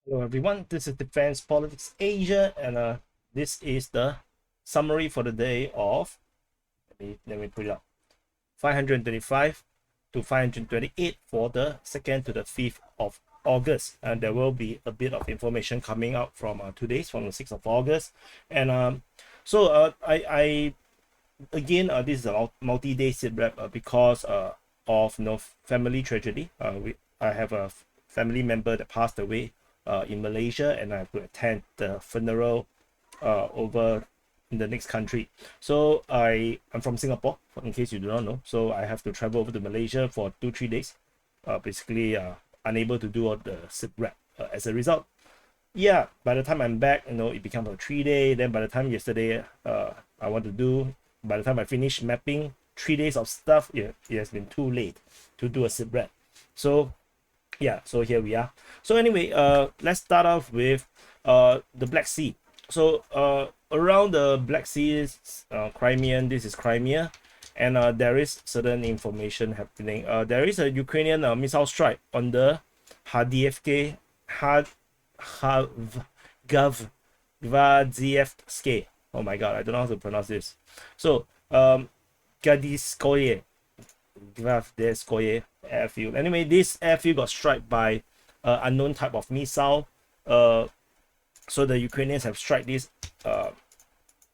Hello everyone, this is Defense Politics Asia, and this is the summary for the day of, let me put it up, 525 to 528 for the 2nd to the 5th of August. And there will be a bit of information coming out from today's, from the 6th of August. And I again, this is a multi-day SITREP because of family tragedy. I have a family member that passed away in Malaysia, and I have to attend the funeral over in the next country. So I'm from Singapore, in case you do not know. So I have to travel over to Malaysia for 2-3 days. Basically unable to do all the SITREP. As a result, yeah, by the time I'm back, it becomes a 3-day. Then by the time yesterday, by the time I finish mapping 3 days of stuff, it has been too late to do a SITREP. So yeah, so here we are. So anyway, let's start off with the Black Sea. So around the Black Sea, Crimean, this is Crimea, and there is certain information happening. There is a Ukrainian missile strike on the Avdiivka Gavzievske. Oh my god, I don't know how to pronounce this. So Gadiskoye airfield. Anyway, this airfield got struck by unknown type of missile. So the Ukrainians have struck this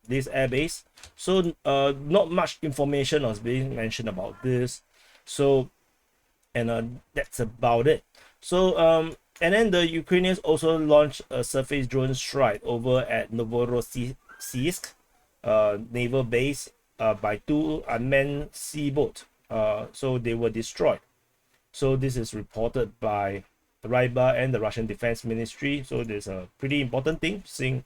airbase. So not much information was being mentioned about this. So that's about it. So and then the Ukrainians also launched a surface drone strike over at Novosilka naval base by 2 unmanned sea boats. So they were destroyed. So this is reported by Ryba and the Russian Defense Ministry. So there's a pretty important thing, since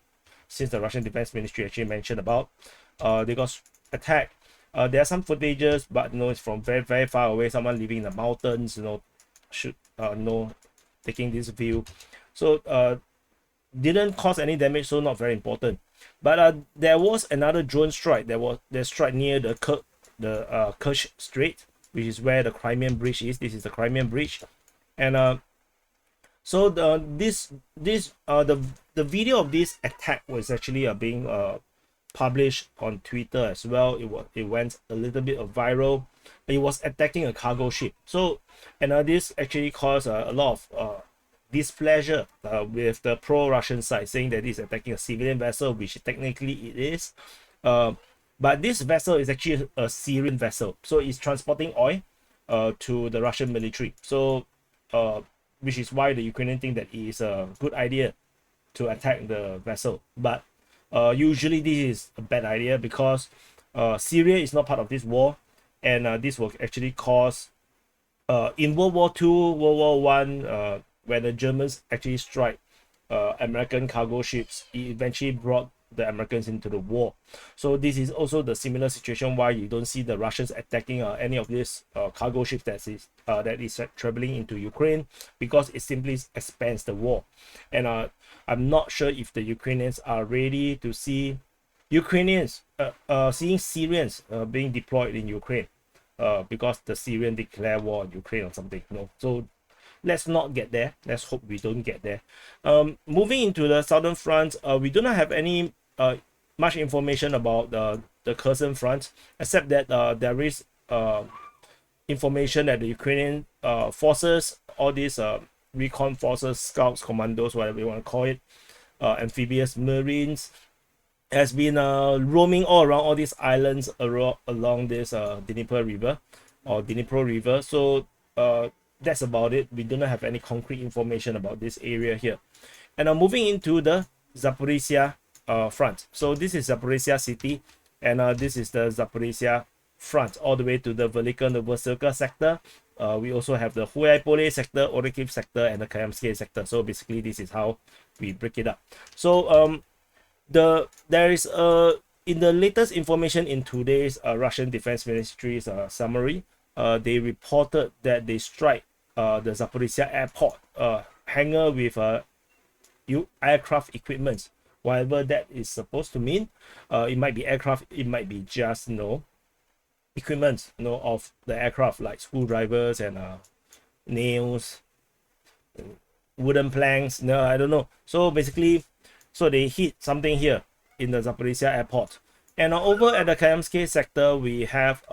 the Russian Defense Ministry actually mentioned about they got attacked. There are some footages, but it's from very, very far away. Someone living in the mountains, taking this view. So didn't cause any damage, so not very important. But there was another drone strike. They struck near the Kerch Strait, which is where the Crimean Bridge is. This is the Crimean Bridge, and so the video of this attack was actually being published on Twitter as well. It went a little bit of viral. It was attacking a cargo ship. So this actually caused a lot of displeasure with the pro-Russian side, saying that it's attacking a civilian vessel, which technically it is. But this vessel is actually a Syrian vessel, so it's transporting oil to the Russian military. So which is why the Ukrainian think that it is a good idea to attack the vessel. But usually this is a bad idea, because Syria is not part of this war, and this will actually cause in World War II, World War One, where the Germans actually strike American cargo ships, it eventually brought the Americans into the war. So this is also the similar situation why you don't see the Russians attacking any of these cargo ships that is traveling into Ukraine, because it simply expands the war. And I'm not sure if the Ukrainians are ready to see Ukrainians seeing Syrians being deployed in Ukraine, because the Syrian declare war on Ukraine or something. So let's not get there. Let's hope we don't get there. Moving into the southern front, we do not have any much information about the Kherson front, except that there is information that the Ukrainian forces, all these recon forces, scouts, commandos, whatever you want to call it, amphibious marines, has been roaming all around all these islands along this Dnipro River. So that's about it. We do not have any concrete information about this area here. And I'm moving into the Zaporizhzhia front. So this is Zaporizhzhia city, and this is the Zaporizhzhia front all the way to the Velyka Novosilka sector. We also have the Wyatt sector, Orikhiv sector, and the Kamyanske sector. So basically this is how we break it up. So there is in the latest information in today's Russian Defense Ministry's summary, they reported that they strike the Zaporizhzhia airport hangar with aircraft equipment, whatever that is supposed to mean. It might be aircraft, it might be just equipment of the aircraft, like screwdrivers and nails, wooden planks. No, I don't know. So basically, so they hit something here in the Zaporizhzhia airport. And over at the Kamyanske sector, we have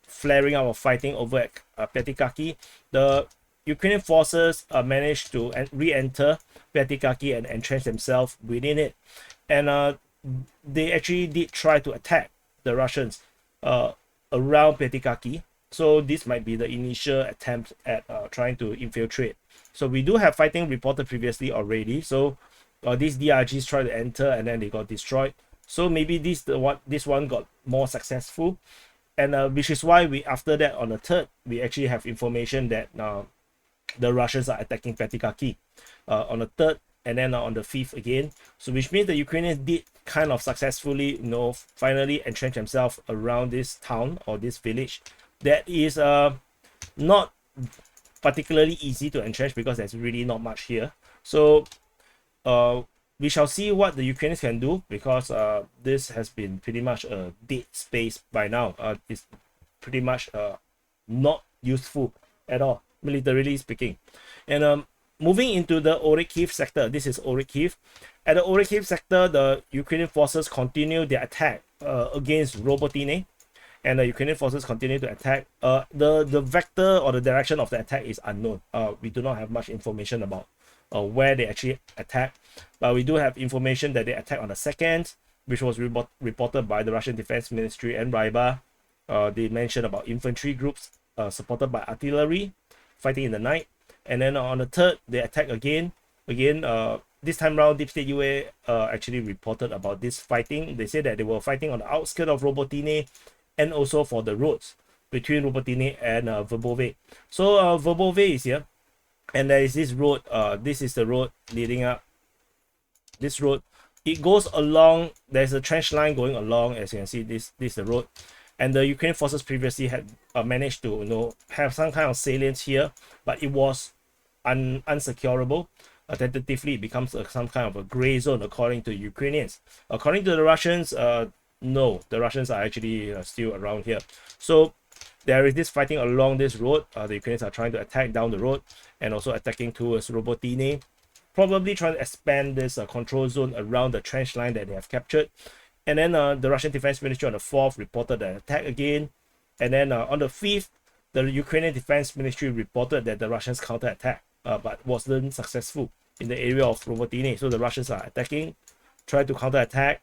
flaring up of fighting over at Pyatikaki. The Ukrainian forces managed to re-enter Pyatikaki and entrench themselves within it. And they actually did try to attack the Russians around Pyatikaki. So this might be the initial attempt at trying to infiltrate. So we do have fighting reported previously already. So these DRGs tried to enter and then they got destroyed. So maybe this one got more successful, and which is why we, after that, on the 3rd, we actually have information that the Russians are attacking Pyatikaki on the 3rd, and then on the 5th again. So which means the Ukrainians did kind of successfully, finally entrench themselves around this town or this village. That is not particularly easy to entrench because there's really not much here. So we shall see what the Ukrainians can do, because this has been pretty much a dead space by now. It's pretty much not useful at all, militarily speaking. And moving into the Orikhiv sector, this is Orikhiv. At the Orikhiv sector, the Ukrainian forces continue their attack against Robotine, and the Ukrainian forces continue to attack. The vector or the direction of the attack is unknown. We do not have much information about where they actually attack, but we do have information that they attack on the 2nd, which was reported by the Russian Defense Ministry and Ryba. They mentioned about infantry groups supported by artillery fighting in the night, and then on the 3rd they attack again. This time around, Deep State UA actually reported about this fighting. They said that they were fighting on the outskirts of Robotine and also for the roads between Robotine and Verbove. So Verbove is here, and there is this road. This is the road leading up. This road, it goes along. There's a trench line going along. As you can see, this is the road, and the Ukrainian forces previously had managed to have some kind of salient here, but it was unsecurable. Tentatively, it becomes some kind of a gray zone according to Ukrainians. According to the Russians, no, the Russians are actually still around here. So there is this fighting along this road. The Ukrainians are trying to attack down the road and also attacking towards Robotine, probably trying to expand this control zone around the trench line that they have captured. And then the Russian Defense Ministry on the 4th reported an attack again. And then on the 5th, the Ukrainian Defense Ministry reported that the Russians counterattacked, but wasn't successful in the area of Robotine. So the Russians are attacking, try to counterattack.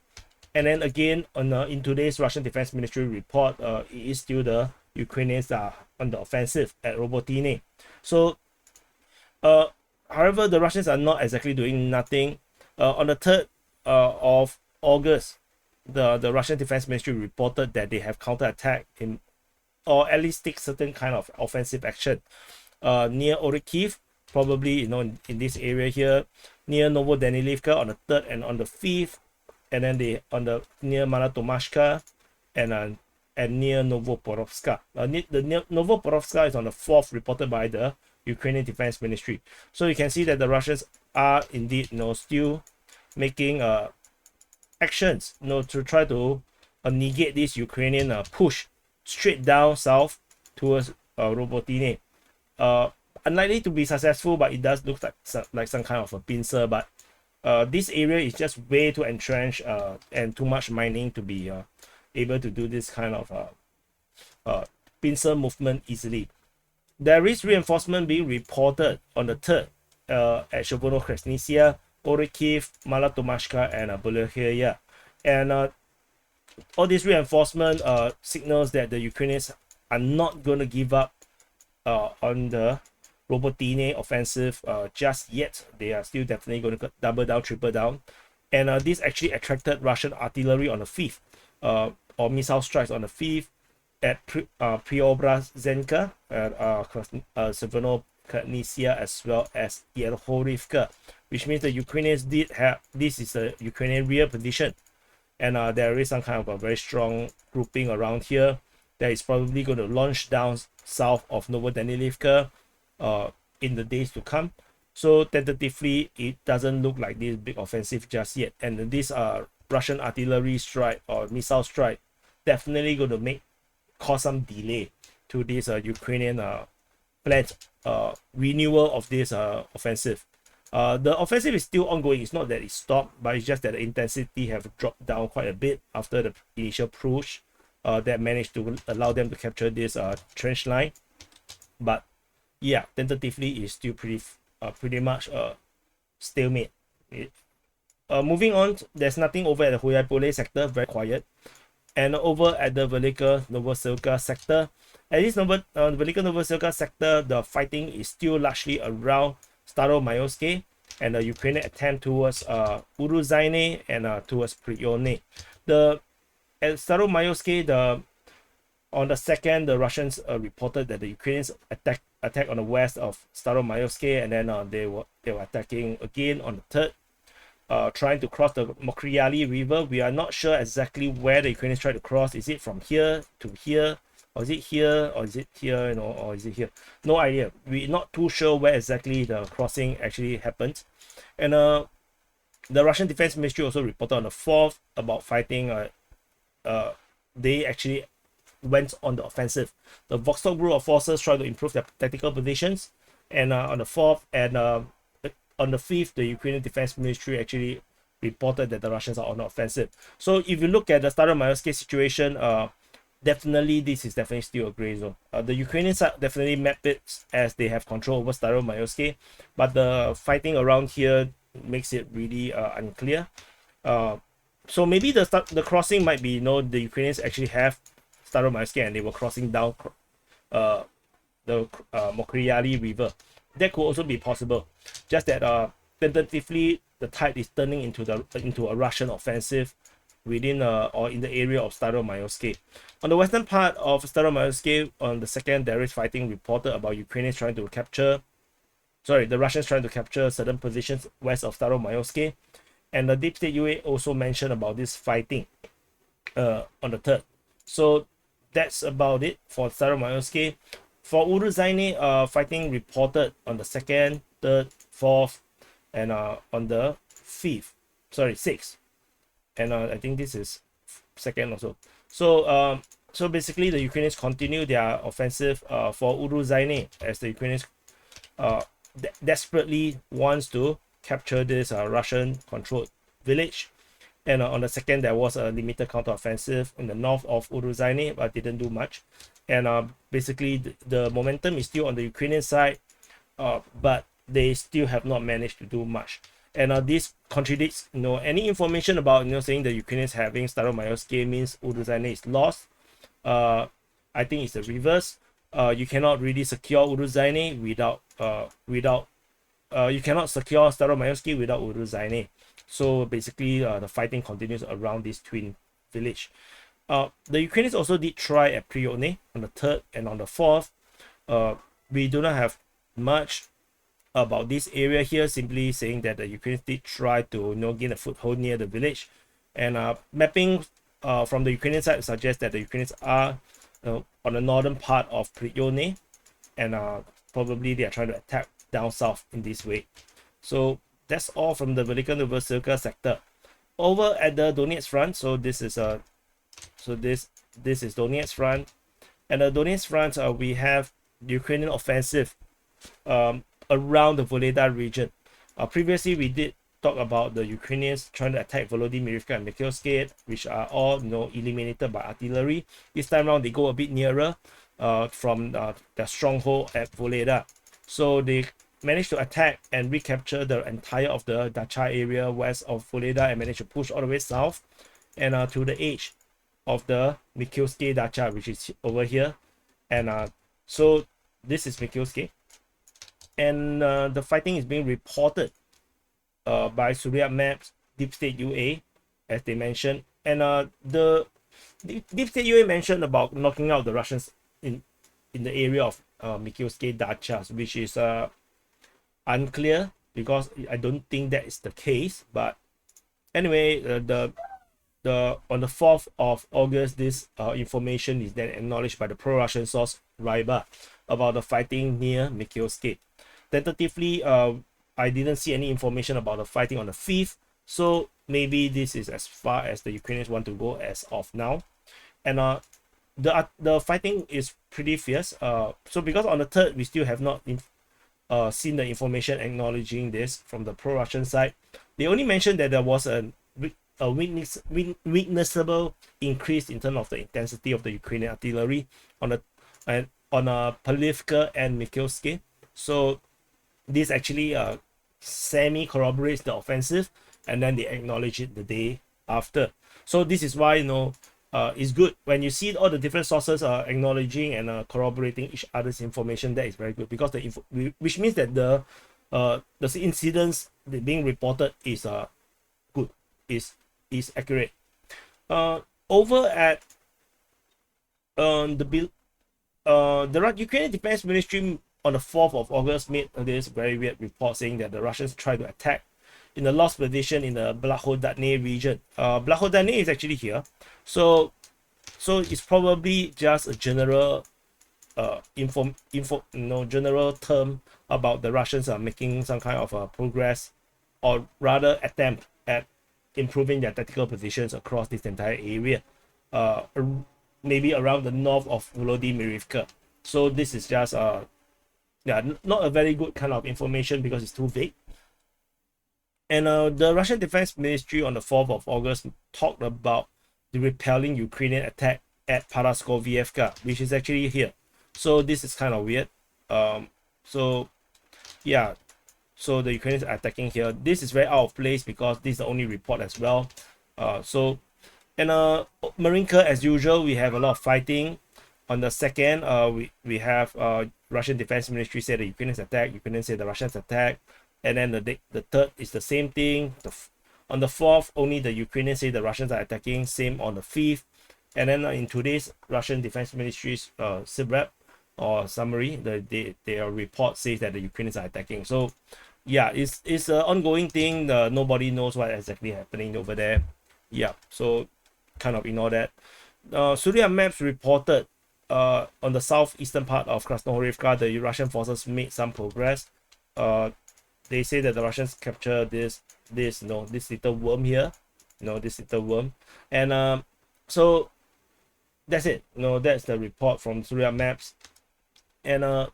And then again, in today's Russian Defense Ministry report, it is still the Ukrainians that are on the offensive at Robotine. So, however, the Russians are not exactly doing nothing. On the 3rd of August, the Russian Defense Ministry reported that they have counterattacked or at least take certain kind of offensive action near Orikhiv, probably in this area here, near Novosilka on the 3rd and on the 5th, and then they near Malatomashka and near Novoporovska. The Novoporovska is on the 4th, reported by the Ukrainian Defense Ministry. So you can see that the Russians are indeed still making actions to try to negate this Ukrainian push straight down south towards Robotine. Unlikely to be successful, but it does look like some kind of a pincer. But this area is just way too entrenched and too much mining to be able to do this kind of pincer movement easily. There is reinforcement being reported on the 3rd at Shovno-Krasnisia, Orikhiv, Malatomashka, and Velyka. And all this reinforcement signals that the Ukrainians are not going to give up on the Robotine offensive just yet. They are still definitely going to double down, triple down. And this actually attracted Russian artillery on the 5th, or missile strikes on the 5th at Preobrazhenka, Siversk, as well as Orikhiv, which means the Ukrainians did have, this is a Ukrainian rear position, and there is some kind of a very strong grouping around here that is probably going to launch down south of Novosilka in the days to come. So tentatively, it doesn't look like this big offensive just yet, and this Russian artillery strike or missile strike definitely going to cause some delay to this Ukrainian planned renewal of this offensive. The offensive is still ongoing. It's not that it stopped, but it's just that the intensity have dropped down quite a bit after the initial push that managed to allow them to capture this trench line. But yeah, tentatively it's still pretty much stalemate. Moving on, there's nothing over at the Huyai sector, very quiet. And over at the Velyka Novosilka sector, at least Velyka Novosilka sector, the fighting is still largely around Staromayoske and the Ukrainian attempt towards Uruzhaine and towards Pryone. At Staromayoske, on the 2nd, the Russians reported that the Ukrainians attack on the west of Staromayoske, and then they were attacking again on the 3rd, trying to cross the Mokryali River. We are not sure exactly where the Ukrainians try to cross. Is it from here to here, or is it here, or is it here, or is it here? No idea. We're not too sure where exactly the crossing actually happened. And the Russian Defense Ministry also reported on the 4th about fighting. They actually went on the offensive. The Vostok group of forces tried to improve their tactical positions, and on the 4th and on the 5th, the Ukrainian Defense Ministry actually reported that the Russians are on the offensive. So if you look at the Staromayoske situation, definitely this is definitely still a gray zone. The Ukrainian side definitely map it as they have control over Staromayoske, but the fighting around here makes it really unclear. So maybe the crossing might be, the Ukrainians actually have Staromayoske and they were crossing down the Mokryali River. That could also be possible. Just that tentatively the tide is turning into a Russian offensive within or in the area of Staromayoske. On the western part of Staromayoske, on the 2nd, there is fighting reported about Ukrainians trying to capture, the Russians trying to capture certain positions west of Staromayoske. And the Deep State UA also mentioned about this fighting on the 3rd. So that's about it for Staromayoske. For Uruzhaine, fighting reported on the 2nd, 3rd, 4th, and on the 6th. And I think this is 2nd also. So basically the Ukrainians continue their offensive for Uruzhaine, as the Ukrainians desperately wants to capture this Russian controlled village. And on the 2nd, there was a limited counteroffensive in the north of Uruzhaine, but didn't do much. And basically the momentum is still on the Ukrainian side, but they still have not managed to do much. And this contradicts any information about saying the Ukrainians having Staromayoske means Uruzhaine is lost. I think it's the reverse. You cannot really secure Uruzhaine without you cannot secure Staromayoske without Uruzhaine. So basically the fighting continues around this twin village. The Ukrainians also did try at Pryone on the 3rd and on the 4th. We do not have much about this area here, simply saying that the Ukrainians did try to gain a foothold near the village. And mapping from the Ukrainian side suggests that the Ukrainians are on the northern part of Pryone, and probably they are trying to attack down south in this way. So that's all from the Velyka Novosilka sector. Over at the Donetsk Front, so this is Donetsk Front, and the Donetsk Front we have the Ukrainian offensive around the Volhyda region. Previously we did talk about the Ukrainians trying to attack Volodymyrivka and Mikhailsk, which are all eliminated by artillery. This time around they go a bit nearer from their stronghold at Volhyda. So they managed to attack and recapture the entire of the Dacha area west of Volhyda and managed to push all the way south and to the edge of the Mikhailsk Dacha, which is over here. And so this is Mikhailsk, and the fighting is being reported by Surya Maps, Deep State UA, as they mentioned. And the Deep State UA mentioned about knocking out the Russians in the area of Mikhailsk Dachas, which is unclear, because I don't think that is the case. But anyway, on the 4th of August, this information is then acknowledged by the pro-Russian source Ryba about the fighting near Mikhailsk. Tentatively, I didn't see any information about the fighting on the 5th, so maybe this is as far as the Ukrainians want to go as of now. And the fighting is pretty fierce. So because on the 3rd we still have not seen the information acknowledging this from the pro-Russian side. They only mentioned that there was a witnessable increase in terms of the intensity of the Ukrainian artillery on a Polivka and Mikhailsky. So this actually semi corroborates the offensive, and then they acknowledge it the day after. So this is why, you know, it's good when you see all the different sources acknowledging and corroborating each other's information. That is very good, because which means that the incidents being reported is good, is accurate. Over at the Ukrainian Defense Ministry on the 4th of August made this very weird report saying that the Russians tried to attack in the lost position in the Blahodane region. Blahodane is actually here, so it's probably just a general general term about the Russians are making some kind of progress, or rather attempt at improving their tactical positions across this entire area, maybe around the north of Volodymyrivka. So this is just not a very good kind of information because it's too vague. And the Russian Defense Ministry on the 4th of August talked about the repelling Ukrainian attack at Paraskovievka, which is actually here. So this is kind of weird. So yeah, so the Ukrainians are attacking here. This is very out of place because this is the only report as well. Marinka, as usual, we have a lot of fighting. On the 2nd, we have Russian Defense Ministry said the Ukrainians attack, Ukrainians say the Russians attack, and then the 3rd is the same thing. On the 4th, only the Ukrainians say the Russians are attacking, same on the 5th. And then in today's Russian Defense Ministry's SITREP or summary, their report says that the Ukrainians are attacking. So yeah, it's an ongoing thing. Nobody knows what exactly happening over there. Yeah, so kind of ignore that. Syrian maps reported on the southeastern part of Krasnohorivka, the Russian forces made some progress. They say that the Russians captured this little worm here, this little worm, and so that's it. That's the report from Syrian maps. And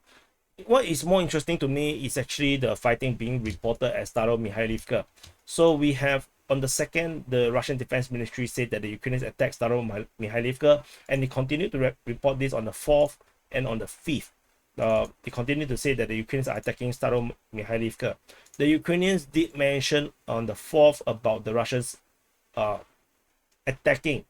what is more interesting to me is actually the fighting being reported at Staromihailivka. So we have on the 2nd, the Russian Defense Ministry said that the Ukrainians attacked Staromihailivka, and they continue to report this on the 4th and on the 5th. They continue to say that the Ukrainians are attacking Staromihailivka. The Ukrainians did mention on the 4th about the Russians attacking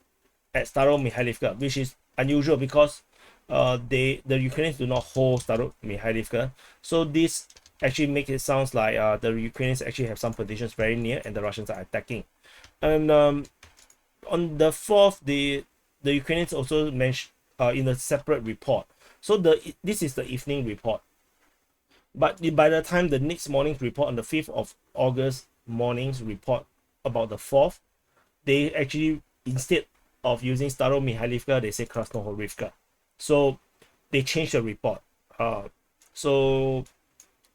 at Staromihailivka, which is unusual because the Ukrainians do not hold Staromihailivka. So this actually makes it sound like the Ukrainians actually have some positions very near and the Russians are attacking. And on the 4th, the Ukrainians also mentioned in a separate report. So this is the evening report. But by the time the next morning's report on the 5th of August morning's report about the 4th, they actually, instead of using Staromihailivka, they say Krasnohorivka. So they changed the report. So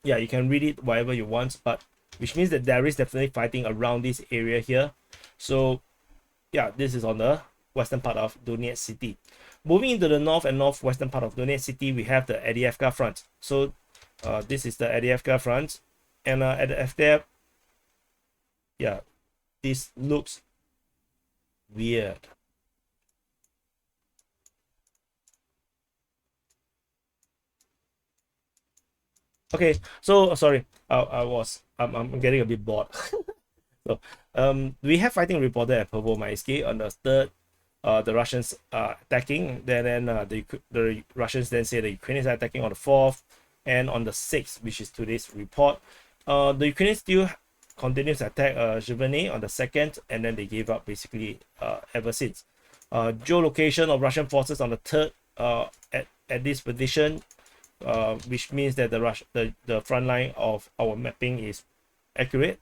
yeah, you can read it whatever you want, but which means that there is definitely fighting around this area here. So yeah, this is on the western part of Donetsk city. Moving into the north and northwestern part of Donetsk city, we have the Avdiivka Front. So this is the Avdiivka Front, and at the FDF, yeah, this looks weird. Okay, so sorry, I'm getting a bit bored. So we have fighting reported at Pervomaiski on the 3rd. The Russians are attacking. Then the Russians then say the Ukrainians are attacking on the 4th, and on the 6th, which is today's report, the Ukrainians still continues to attack Zhivany on the 2nd, and then they gave up basically ever since. Geolocation of Russian forces on the 3rd at this position, which means that the front line of our mapping is accurate.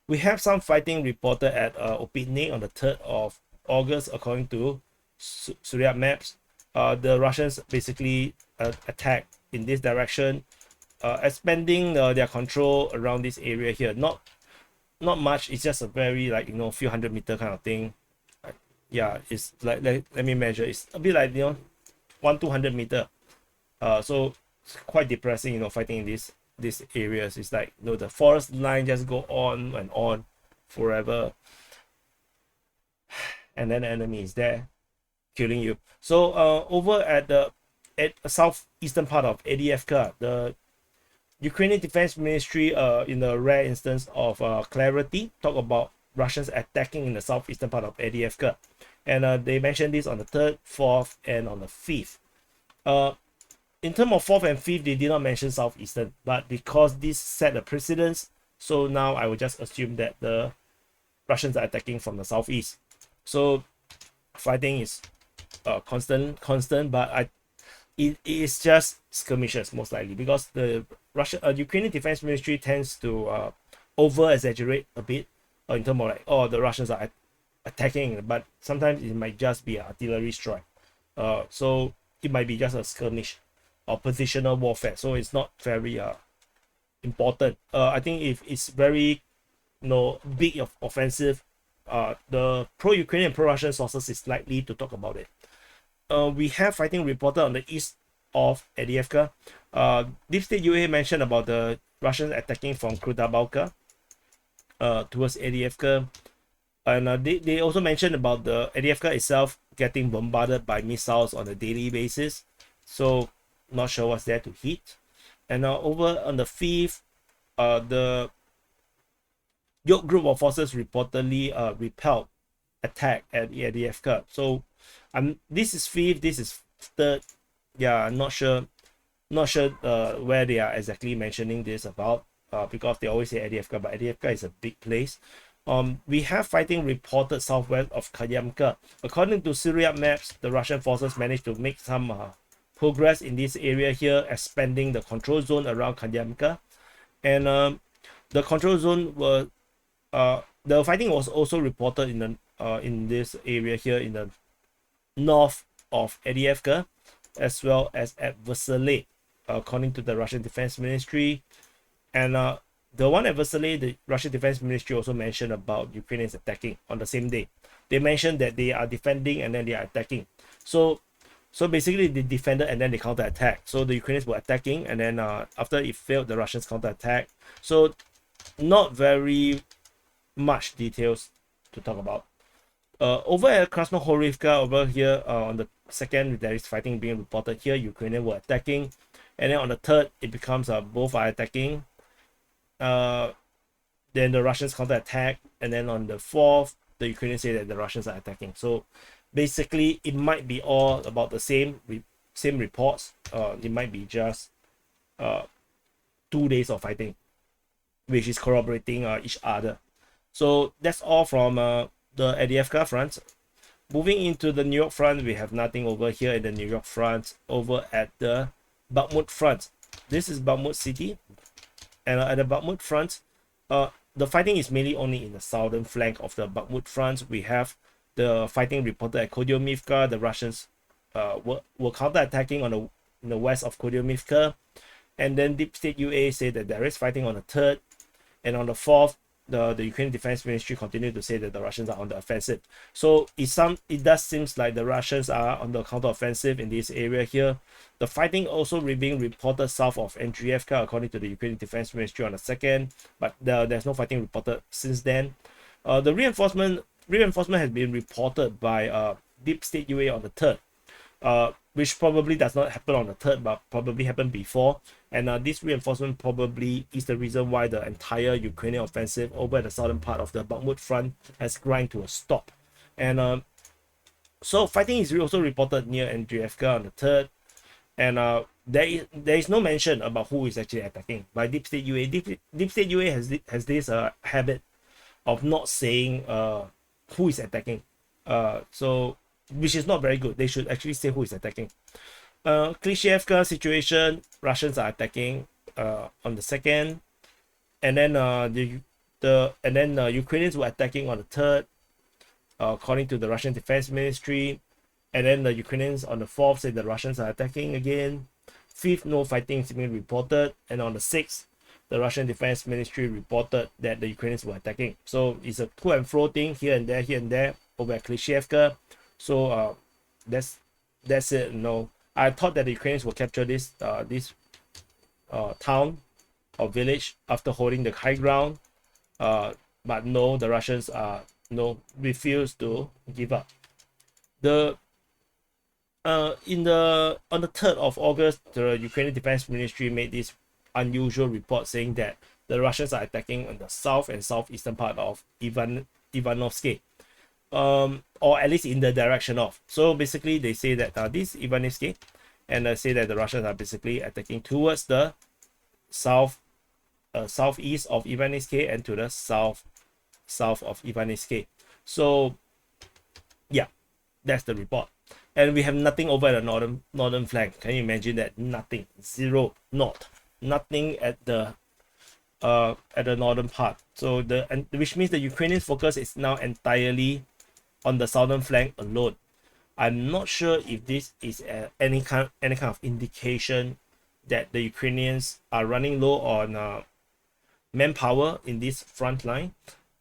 We have some fighting reported at Opitny on the 3rd of August, according to Syrian maps. The Russians basically attack in this direction, expanding their control around this area here. Not much. It's just a very few 100-meter kind of thing. Yeah, it's like let me measure. It's a bit like 100-200 meter. So quite depressing, you know, fighting in these areas. It's like, you know, the forest line just go on and on forever, and then the enemy is there killing you. So over at the southeastern part of Avdiivka, the Ukrainian Defense Ministry, in a rare instance of clarity, talk about Russians attacking in the southeastern part of Avdiivka, and they mentioned this on the 3rd, 4th, and on the 5th. In terms of 4th and 5th, they did not mention southeastern, but because this set a precedence, so now I will just assume that the Russians are attacking from the southeast. So fighting is constant, but it is just skirmishes most likely, because the Ukrainian Defense Ministry tends to over exaggerate a bit in terms of like, oh, the Russians are attacking, but sometimes it might just be an artillery strike. So it might be just a skirmish or positional warfare. So it's not very important. I think if it's very, you know, big of offensive, the pro-Ukrainian, pro-Russian sources is likely to talk about it. We have fighting reported on the east of Avdiivka. Deep State UA mentioned about the Russians attacking from Krutabalka towards Avdiivka, and they also mentioned about the Avdiivka itself getting bombarded by missiles on a daily basis. So not sure what's there to hit. And over on the 5th, the Yoke group of forces reportedly repelled attack at Avdiivka. So this is 5th, this is 3rd. Yeah, I'm not sure where they are exactly mentioning this about, because they always say Avdiivka, but Avdiivka is a big place. We have fighting reported southwest of Kamyanske. According to Syrian maps, the Russian forces managed to make some progress in this area here, expanding the control zone around Kamyanske. And the control zone was the fighting was also reported in this area here in the north of Avdiivka, as well as at Velyka, according to the Russian Defense Ministry. And the one at Velyka, the Russian Defense Ministry also mentioned about Ukrainians attacking on the same day. They mentioned that they are defending and then they are attacking. So basically they defended and then they counter-attack. So the Ukrainians were attacking, and then after it failed, the Russians counter-attack. So not very much details to talk about. Over at Krasnohorivka, over here on the 2nd, there is fighting being reported here. Ukrainians were attacking, and then on the 3rd, it becomes both are attacking. Then the Russians counter-attack, and then on the 4th, the Ukrainians say that the Russians are attacking. So basically, it might be all about the same reports. It might be just 2 days of fighting, which is corroborating each other. So that's all from the Avdiivka front. Moving into the New York front, we have nothing over here in the New York front. Over at the Bakhmut front, this is Bakhmut city, and at the Bakhmut front, the fighting is mainly only in the southern flank of the Bakhmut front. We have the fighting reported at Kodyomivka. The Russians were counter-attacking in the west of Kodyomivka, and then Deep State UA said that there is fighting on the 3rd, and on the 4th, the Ukrainian Defense Ministry continued to say that the Russians are on the offensive. So it does seem like the Russians are on the counter-offensive in this area here. The fighting also being reported south of Avdiivka, according to the Ukrainian Defense Ministry on the 2nd, but there's no fighting reported since then. The reinforcement has been reported by Deep State UA on the 3rd, which probably does not happen on the 3rd, but probably happened before. And this reinforcement probably is the reason why the entire Ukrainian offensive over the southern part of the Bakhmut front has grind to a stop. And so fighting is also reported near Avdiivka on the 3rd. And there is no mention about who is actually attacking by Deep State UA. Deep State UA has this habit of not saying who is attacking. So which is not very good. They should actually say who is attacking. Klishchiivka situation, Russians are attacking on the 2nd, and then Ukrainians were attacking on the 3rd, according to the Russian Defense Ministry, and then the Ukrainians on the 4th said the Russians are attacking again. 5th, no fighting is being reported, and on the 6th, the Russian Defense Ministry reported that the Ukrainians were attacking. So it's a to and fro thing here and there over at Klishchiivka. So that's it. I thought that the Ukrainians will capture this town or village after holding the high ground. But no, the Russians refuse to give up. On the 3rd of August, the Ukrainian Defense Ministry made this unusual report saying that the Russians are attacking on the south and southeastern part of Ivanovsky, or at least in the direction of. So basically, they say that this Ivanovsky, and say that the Russians are basically attacking towards the southeast of Ivanovsky and to the south of Ivanovsky. So yeah, that's the report. And we have nothing over at the northern flank. Can you imagine that? Nothing, zero, nothing at the northern part. So which means the Ukrainian focus is now entirely on the southern flank alone. I'm not sure if this is any kind of indication that the Ukrainians are running low on manpower in this front line,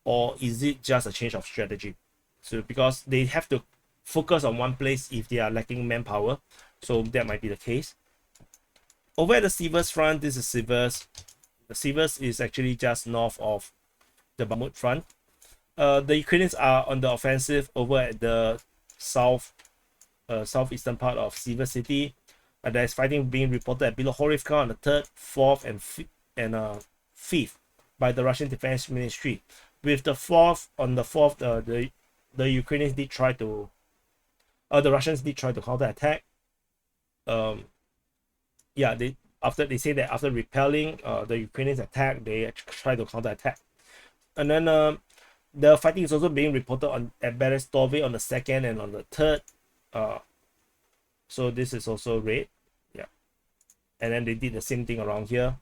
or is it just a change of strategy? So because they have to focus on one place if they are lacking manpower, so that might be the case. Over at the Siversk Front, this is Siversk. The Siversk is actually just north of the Bakhmut Front. The Ukrainians are on the offensive over at the southeastern part of Siversk city. There is fighting being reported at Orikhiv on the 3rd, 4th, and 5th by the Russian Defense Ministry. With the 4th, the Ukrainians did try to, the Russians did try to counterattack. Yeah, they say that after repelling the Ukrainians' attack, they try to counterattack. And then the fighting is also being reported at Berestove on the 2nd and on the 3rd. So this is also red. Yeah. And then they did the same thing around here.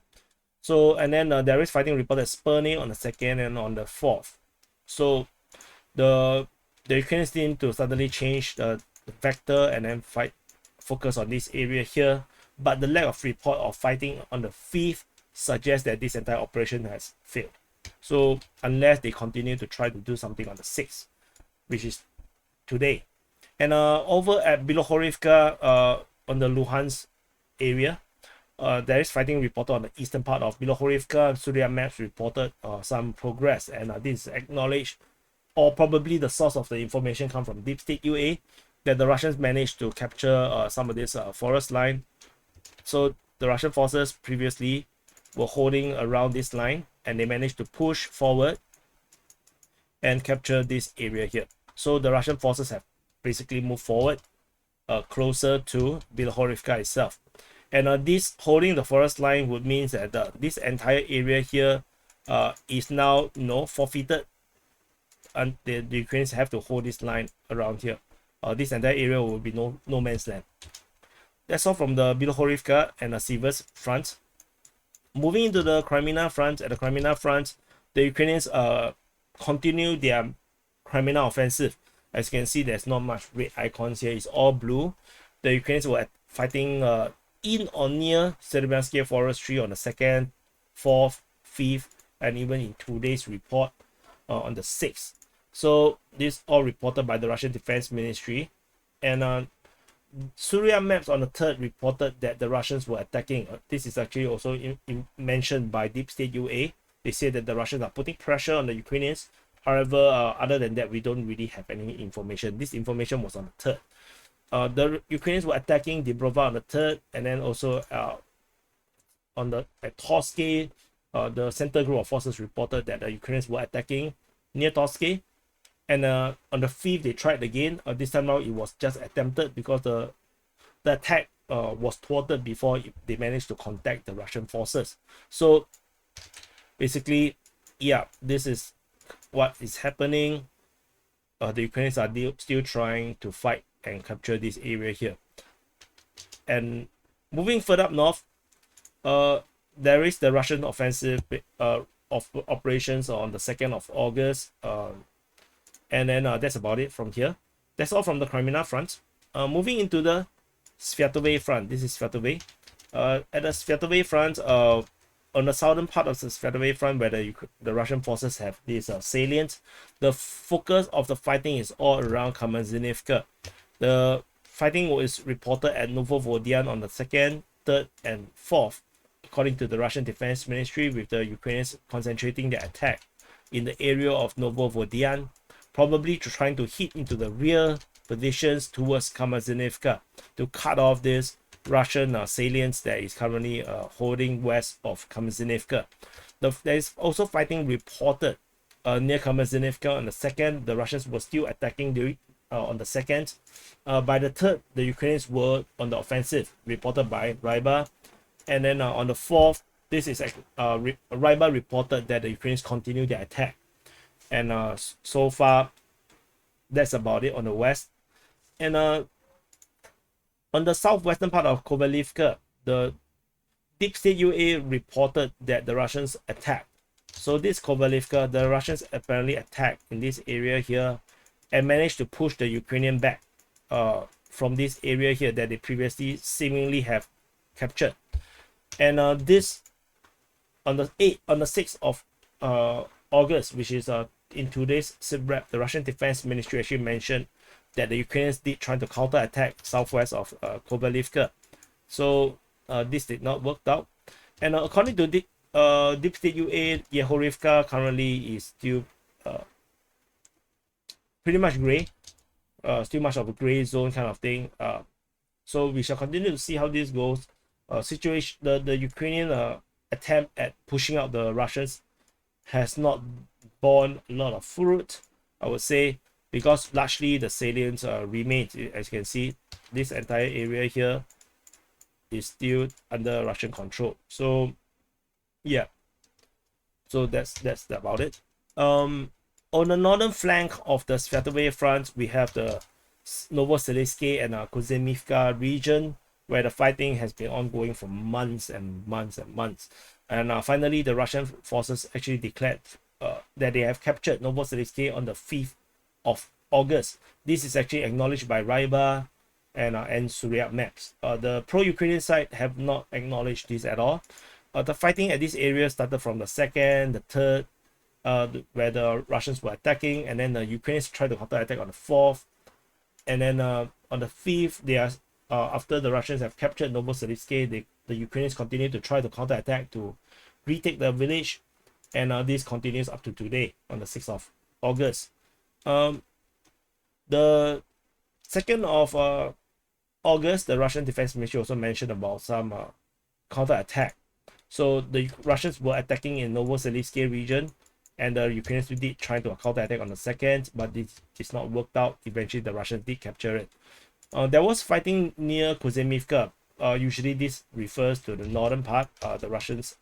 So, and then there is fighting reported at Spurny on the 2nd and on the 4th. So the Ukrainians seem to suddenly change the vector and then focus on this area here. But the lack of report of fighting on the 5th suggests that this entire operation has failed. So unless they continue to try to do something on the 6th, which is today. And over at Bilohorivka, on the Luhansk area, there is fighting reported on the eastern part of Bilohorivka. Syrian maps reported some progress, and this is acknowledged, or probably the source of the information come from Deep State UA, that the Russians managed to capture some of this forest line. So the Russian forces previously were holding around this line, and they managed to push forward and capture this area here. So the Russian forces have basically moved forward closer to Bilohorivka itself. And this holding the forest line would mean that this entire area here is now forfeited, and the Ukrainians have to hold this line around here. This entire area will be no man's land. That's all from the Bilohorivka and the Siversk Front. Moving into the Kreminna Front. At the Kreminna Front, the Ukrainians continue their Kreminna offensive. As you can see, there's not much red icons here. It's all blue. The Ukrainians were fighting in or near Siversk Forestry on the 2nd, 4th, 5th, and even in today's report on the 6th. So this all reported by the Russian Defense Ministry. And Syrian maps on the 3rd reported that the Russians were attacking. This is actually also mentioned by Deep State UA. They say that the Russians are putting pressure on the Ukrainians. However, other than that, we don't really have any information. This information was on the 3rd. The Ukrainians were attacking Dibrova on the 3rd, and then also at Torsky, the center group of forces reported that the Ukrainians were attacking near Torsky. And on the 5th, they tried again. This time now, it was just attempted because the attack was thwarted before they managed to contact the Russian forces. So basically, yeah, this is what is happening. The Ukrainians are still trying to fight and capture this area here. And moving further up north, there is the Russian offensive of operations on the 2nd of August. And then that's about it from here. That's all from the Kreminna Front. Moving into the Svatove Front. This is Svatove. At the Svatove Front, on the southern part of the Svatove Front, where the Russian forces have this salient, the focus of the fighting is all around Kamyanske. The fighting is reported at Novosilka on the 2nd, 3rd, and 4th. according to the Russian Defense Ministry, with the Ukrainians concentrating their attack in the area of Novosilka, probably trying to hit into the rear positions towards Kamyanske to cut off this Russian salience that is currently holding west of Kamyanske. There is also fighting reported near Kamyanske on the 2nd. The Russians were still attacking on the 2nd. By the 3rd, the Ukrainians were on the offensive, reported by Ryba. And then on the 4th, this is Ryba reported that the Ukrainians continue their attack. And so far, that's about it on the west. And on the southwestern part of Velyka, the Deep State UA reported that the Russians attacked. So this Velyka, the Russians apparently attacked in this area here and managed to push the Ukrainian back from this area here that they previously seemingly have captured. And this on the 6th of August, which is in today's SITREP, the Russian Defense Ministry actually mentioned that the Ukrainians did try to counterattack southwest of Velyka. So this did not work out. And according to Deep State UA, Orikhiv currently is still pretty much gray, still much of a gray zone kind of thing. So we shall continue to see how this goes. The Ukrainian attempt at pushing out the Russians has not borne a lot of fruit, I would say, because largely the salience remains. As you can see, this entire area here is still under Russian control. So yeah, so that's about it. On the northern flank of the Svatove Front, we have the Novosilka and Kupyansk region, where the fighting has been ongoing for months and months and months. And finally, the Russian forces actually declared that they have captured Novosilka on the 5th of August. This is actually acknowledged by Ryba and Surya maps. The pro-Ukrainian side have not acknowledged this at all. The fighting at this area started from the 2nd, the 3rd, where the Russians were attacking, and then the Ukrainians tried to counterattack on the 4th. And then on the 5th, they are after the Russians have captured Novosilka, the Ukrainians continue to try to counterattack to retake the village, and this continues up to today on the 6th of August. The 2nd of August, the Russian Defense Ministry also mentioned about some counterattack. So the Russians were attacking in Novosilka region, and the Ukrainians did try to counterattack on the 2nd, but this is not worked out. Eventually, the Russians did capture it. There was fighting near Kupyansk. Usually this refers to the northern part, the Russians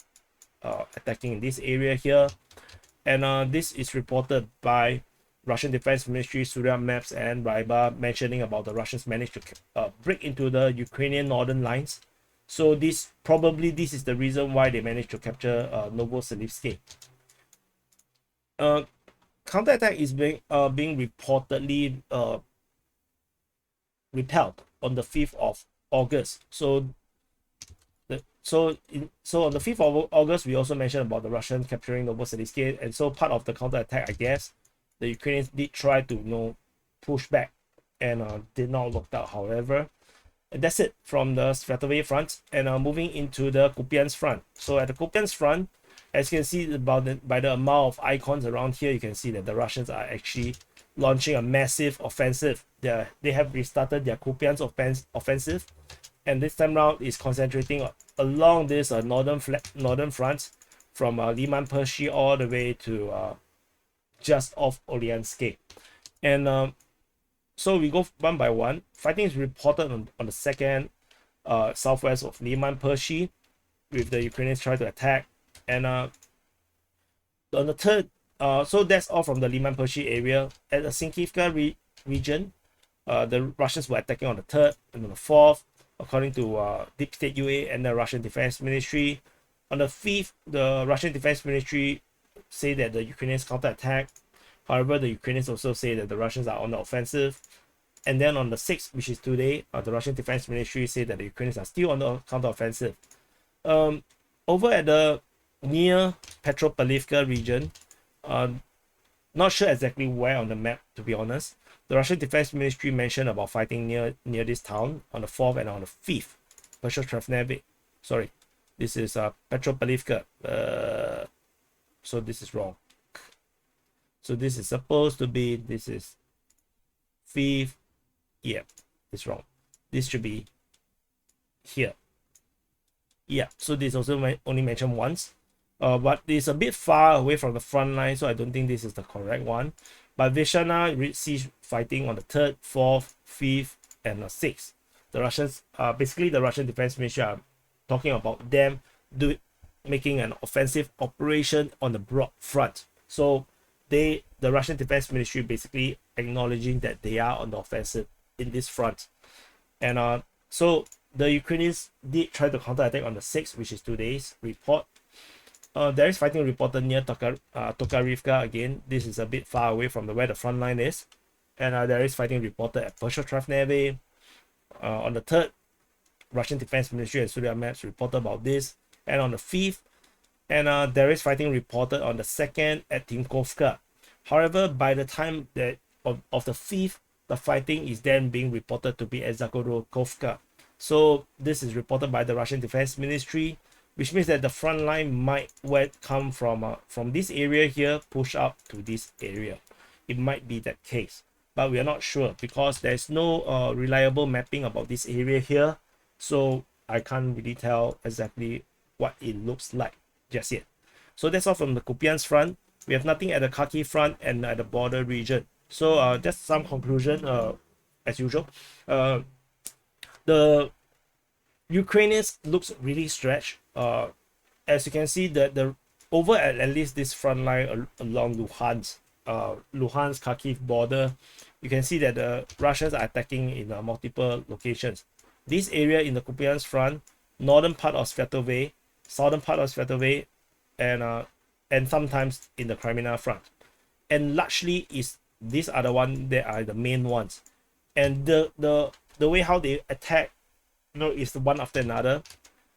attacking in this area here. And this is reported by Russian Defense Ministry, Surya Maps, and Ryba, mentioning about the Russians managed to break into the Ukrainian northern lines. So this is the reason why they managed to capture Novosilka. Counterattack is being reportedly repelled on the 5th of August. So on the 5th of August, we also mentioned about the Russians capturing Novosilka, and so part of the counterattack, I guess, the Ukrainians did try to push back, and did not work out. However, and that's it from the Svatove Front, and moving into the Kupyansk Front. So at the Kupyansk Front, as you can see by the amount of icons around here, you can see that the Russians are actually launching a massive offensive. They have restarted their Kupyansk offensive, and this time round is concentrating along this northern front from Liman Pershi all the way to just off Orikhiv. And so we go one by one. Fighting is reported on the 2nd, southwest of Liman Pershi, with the Ukrainians trying to attack. And on the 3rd, so that's all from the Liman Pershi area. At the Sinkivka region, the Russians were attacking on the 3rd and on the 4th, according to Deep State UA and the Russian Defense Ministry. On the 5th, the Russian Defense Ministry say that the Ukrainians counterattack. However, the Ukrainians also say that the Russians are on the offensive. And then on the 6th, which is today, the Russian Defense Ministry say that the Ukrainians are still on the counteroffensive. Over at the near Petropavlivka region, not sure exactly where on the map, to be honest. The Russian Defense Ministry mentioned about fighting near this town on the 4th and on the 5th. This This is Petropavlivka. So this is wrong. So this is supposed to be, this is 5th. Yeah, it's wrong. This should be here. Yeah, so this also only mentioned once. But it's a bit far away from the front line, so I don't think this is the correct one. But Vyshana sees fighting on the 3rd, 4th, 5th, and 6th. The Russians, basically the Russian Defense Ministry are talking about them making an offensive operation on the broad front. So the Russian Defense Ministry basically acknowledging that they are on the offensive in this front. And so the Ukrainians did try to counterattack on the 6th, which is today's report. There is fighting reported near Tokarivka again. This is a bit far away from where the front line is. And there is fighting reported at Pershotrevneve. On the 3rd, Russian Defense Ministry and Surya Maps reported about this. And on the 5th, and there is fighting reported on the 2nd at Timkovka. However, by the time that of the 5th, the fighting is then being reported to be at Zakhorovkovka. So this is reported by the Russian Defense Ministry, which means that the front line might come from this area here, push up to this area. It might be that case, but we are not sure because there's no reliable mapping about this area here. So I can't really tell exactly what it looks like just yet. So that's all from the Kupyansk Front. We have nothing at the Kharkiv Front and at the border region. So just some conclusion as usual. The Ukrainians looks really stretched. As you can see, the over at least this front line along Luhansk Kharkiv border, you can see that the Russians are attacking in multiple locations. This area in the Kupyansk Front, northern part of Svatove, southern part of Svatove, and sometimes in the Kreminna Front. And largely these are the ones that are the main ones. And the way how they attack, is one after another.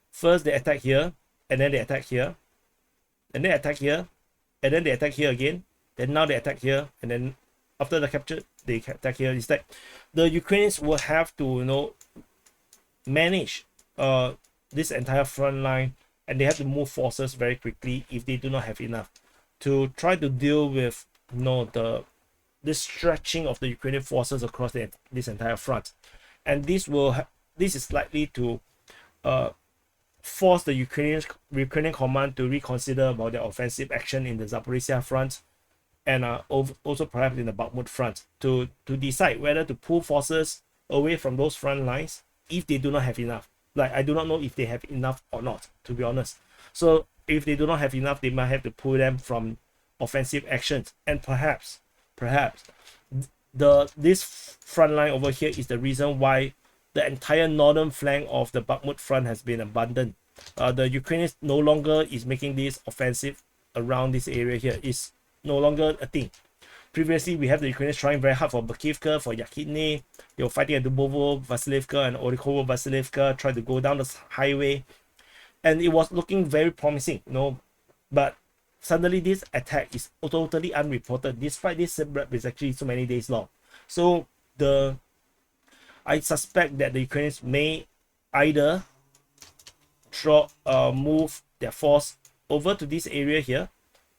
First they attack here, and then they attack here, and then attack here, and then they attack here again. Then now they attack here, and then after the capture, they attack here. It's like the Ukrainians will have to, manage this entire front line, and they have to move forces very quickly if they do not have enough to try to deal with, this stretching of the Ukrainian forces across this entire front. And this is likely to force the Ukrainian command to reconsider about their offensive action in the Zaporizhzhia front, and also perhaps in the Bakhmut Front, to decide whether to pull forces away from those front lines if they do not have enough. Like, I do not know if they have enough or not, to be honest. So if they do not have enough, they might have to pull them from offensive actions. And perhaps this front line over here is the reason why the entire northern flank of the Bakhmut Front has been abandoned. The Ukrainians no longer is making this offensive around this area here. It's no longer a thing. Previously, we have the Ukrainians trying very hard for Bakhivka, for Yakhidne. They were fighting at Dubovo, Vasilivka, and Orikhiv, Vasilivka, trying to go down the highway. And it was looking very promising, But suddenly this attack is totally unreported, despite this SITREP is actually so many days long. So I suspect that the Ukrainians may either move their force over to this area here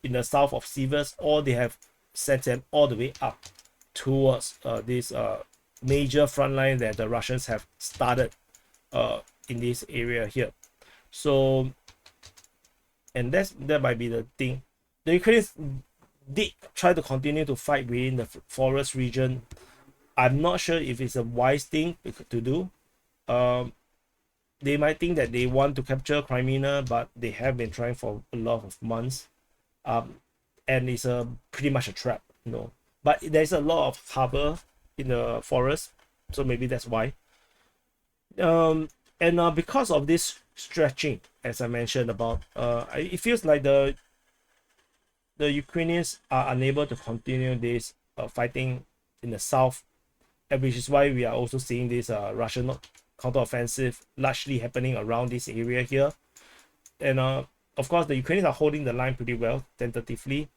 in the south of Siversk, or they have sent them all the way up towards this major front line that the Russians have started in this area here. So, and that might be the thing. The Ukrainians did try to continue to fight within the forest region. I'm not sure if it's a wise thing to do. They might think that they want to capture Crimea, but they have been trying for a lot of months. And it's pretty much a trap, But there's a lot of cover in the forest, so maybe that's why. And because of this stretching, as I mentioned about, it feels like the Ukrainians are unable to continue this fighting in the south, which is why we are also seeing this Russian counteroffensive largely happening around this area here. And of course, the Ukrainians are holding the line pretty well, tentatively,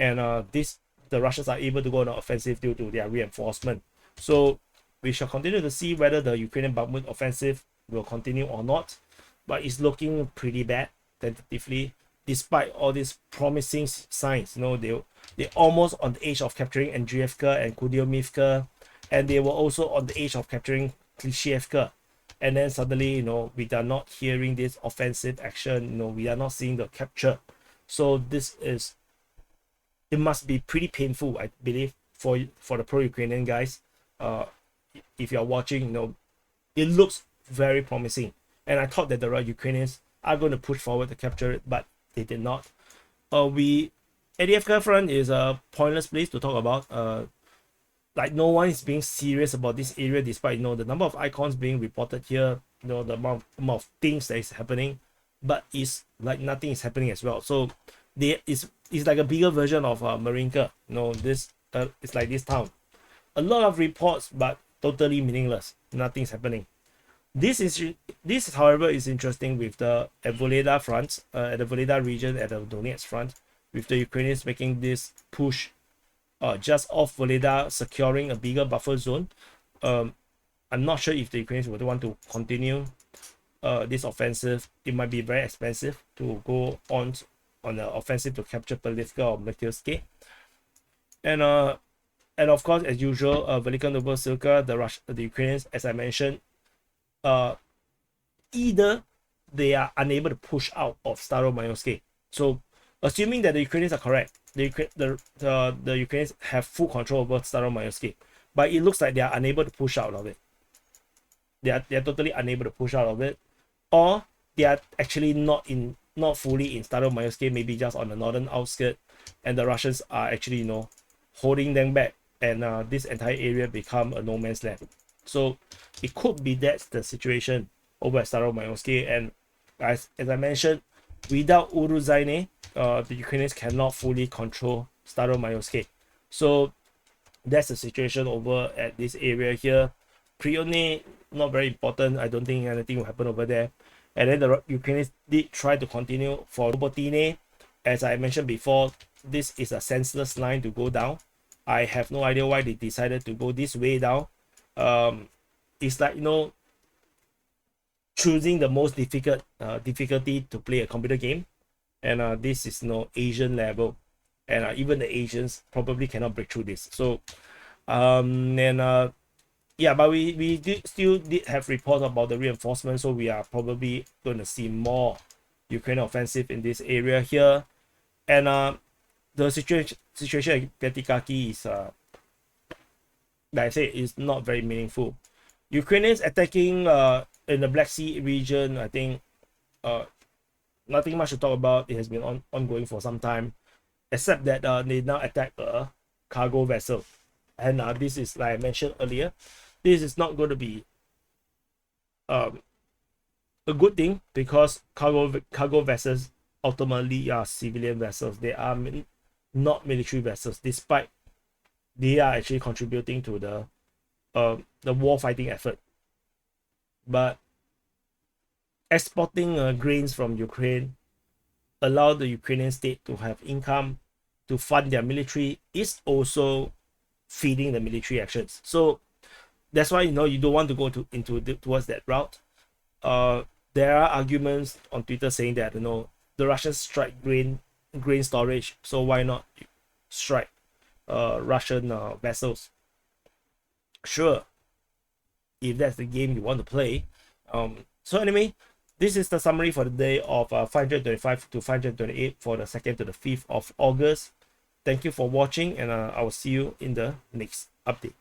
and the Russians are able to go on an offensive due to their reinforcement. So we shall continue to see whether the Ukrainian Bakhmut offensive will continue or not. but it's looking pretty bad tentatively, despite all these promising signs. You know, they almost on the edge of capturing Avdiivka and Kupyansk, and they were also on the edge of capturing Klishchiivka. And then suddenly, you know, we are not hearing this offensive action. You know, we are not seeing the capture. So it must be pretty painful, I believe, for the pro-Ukrainian guys. If you're watching, you know, it looks very promising, and I thought that the Ukrainians are going to push forward to capture it, but they did not. Avdiivka Front is a pointless place to talk about. Like, no one is being serious about this area, despite, you know, the number of icons being reported here, you know, the amount of things that is happening, but it's like nothing is happening as well. So it's like a bigger version of Marinka. You know, it's like this town. A lot of reports, but totally meaningless. Nothing's happening. This, however, is interesting with the Velyka Front, at the Velyka region, at the Donetsk Front, with the Ukrainians making this push just off Velyka, securing a bigger buffer zone. I'm not sure if the Ukrainians would want to continue this offensive. It might be very expensive to go on the offensive to capture Avdiivka or Novosilka. And of course, as usual, Velyka, Novosilka, the Ukrainians, as I mentioned, either they are unable to push out of Staromayorsk. So, assuming that the Ukrainians are correct, the Ukrainians have full control over Staromayorsk, but it looks like they are unable to push out of it. They are totally unable to push out of it, or they are actually not fully in Staromayorsk, maybe just on the northern outskirts, and the Russians are actually, you know, holding them back, and this entire area become a no man's land. So it could be that's the situation over at Staromayorsk. And as I mentioned, without Uruzhaine, the Ukrainians cannot fully control Staromayorsk. So that's the situation over at this area here. Prione, not very important. I don't think anything will happen over there. And then the Ukrainians did try to continue for Robotine. As I mentioned before, this is a senseless line to go down. I have no idea why they decided to go this way down. It's like, you know, choosing the most difficulty to play a computer game, and this is no Asian level, and even the Asians probably cannot break through this. So yeah, but we still did have reports about the reinforcement, so we are probably going to see more Ukrainian offensive in this area here. And the situation at Petikaki is, like I said, is not very meaningful. Ukrainians attacking in the Black Sea region, I think nothing much to talk about. It has been ongoing for some time, except that they now attack a cargo vessel. And this is, like I mentioned earlier, this is not going to be a good thing, because cargo vessels ultimately are civilian vessels. They are not military vessels, despite they are actually contributing to the war fighting effort. But exporting grains from Ukraine allow the Ukrainian state to have income to fund their military, is also feeding the military actions. So that's why, you know, you don't want to go towards that route. There are arguments on Twitter saying that, you know, the Russians strike grain storage, so why not strike Russian vessels? Sure, if that's the game you want to play. So anyway, this is the summary for the day of 525 to 528 for the 2nd to the 5th of August. Thank you for watching, and I will see you in the next update.